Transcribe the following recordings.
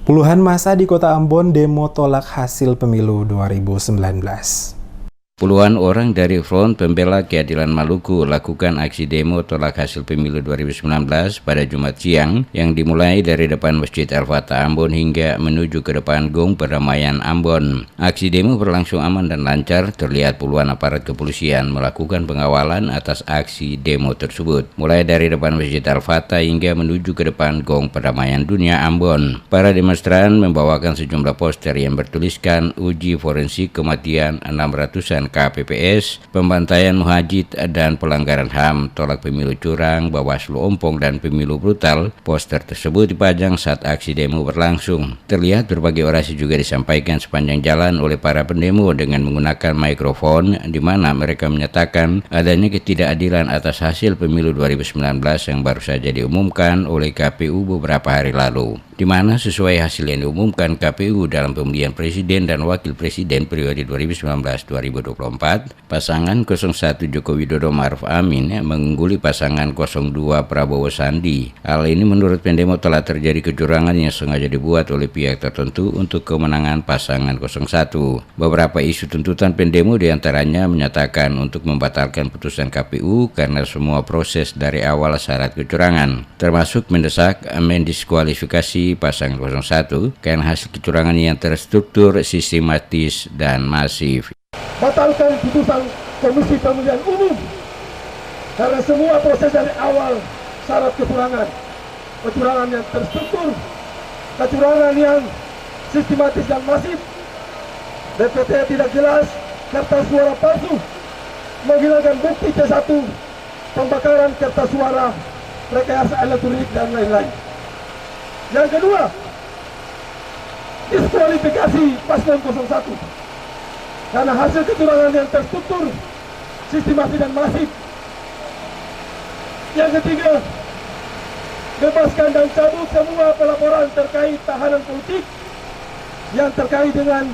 Puluhan massa di Kota Ambon demo tolak hasil pemilu 2019. Puluhan orang dari Front Pembela Keadilan Maluku lakukan aksi demo tolak hasil pemilu 2019 pada Jumat siang yang dimulai dari depan Masjid Al-Fatah Ambon hingga menuju ke depan Gong Perdamaian Ambon. Aksi demo berlangsung aman dan lancar, terlihat puluhan aparat kepolisian melakukan pengawalan atas aksi demo tersebut. Mulai dari depan Masjid Al-Fatah hingga menuju ke depan Gong Perdamaian Dunia Ambon. Para demonstran membawakan sejumlah poster yang bertuliskan uji forensik kematian 600-an KPPS, pembantaian muhajid dan pelanggaran HAM, tolak pemilu curang, Bawaslu ompong dan pemilu brutal. Poster tersebut dipajang saat aksi demo berlangsung. Terlihat berbagai orasi juga disampaikan sepanjang jalan oleh para pendemo dengan menggunakan mikrofon, di mana mereka menyatakan adanya ketidakadilan atas hasil pemilu 2019 yang baru saja diumumkan oleh KPU beberapa hari lalu, di mana sesuai hasil yang diumumkan KPU dalam pemilihan presiden dan wakil presiden periode 2019-2024, pasangan 01 Joko Widodo Ma'ruf Amin mengungguli pasangan 02 Prabowo Sandi. Hal ini menurut pendemo telah terjadi kecurangan yang sengaja dibuat oleh pihak tertentu untuk kemenangan pasangan 01. Beberapa isu tuntutan pendemo diantaranya menyatakan untuk membatalkan putusan KPU karena semua proses dari awal syarat kecurangan, termasuk mendesak mendiskualifikasi pasangan 01 karena hasil kecurangan yang terstruktur, sistematis, dan masif. Batalkan putusan Komisi Pemilihan Umum karena semua proses dari awal syarat kecurangan yang terstruktur, kecurangan yang sistematis dan masif, DPT tidak jelas, kertas suara palsu, menghilangkan bukti C1, pembakaran kertas suara, rekayasa elektronik dan lain-lain. Yang kedua, diskualifikasi paslon 01 karena hasil kecurangan yang terstruktur, sistematis dan masif. Yang ketiga, bebaskan dan cabut semua pelaporan terkait tahanan politik yang terkait dengan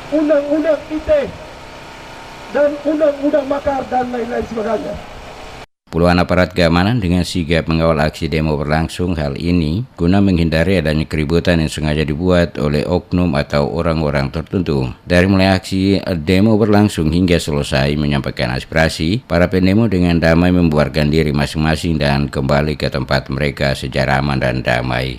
undang-undang ITE dan undang-undang makar dan lain-lain sebagainya. Puluhan aparat keamanan dengan sigap mengawal aksi demo berlangsung hal ini guna menghindari adanya keributan yang sengaja dibuat oleh oknum atau orang-orang tertentu. Dari mulai aksi demo berlangsung hingga selesai menyampaikan aspirasi, para pendemo dengan damai membuarkan diri masing-masing dan kembali ke tempat mereka secara aman dan damai.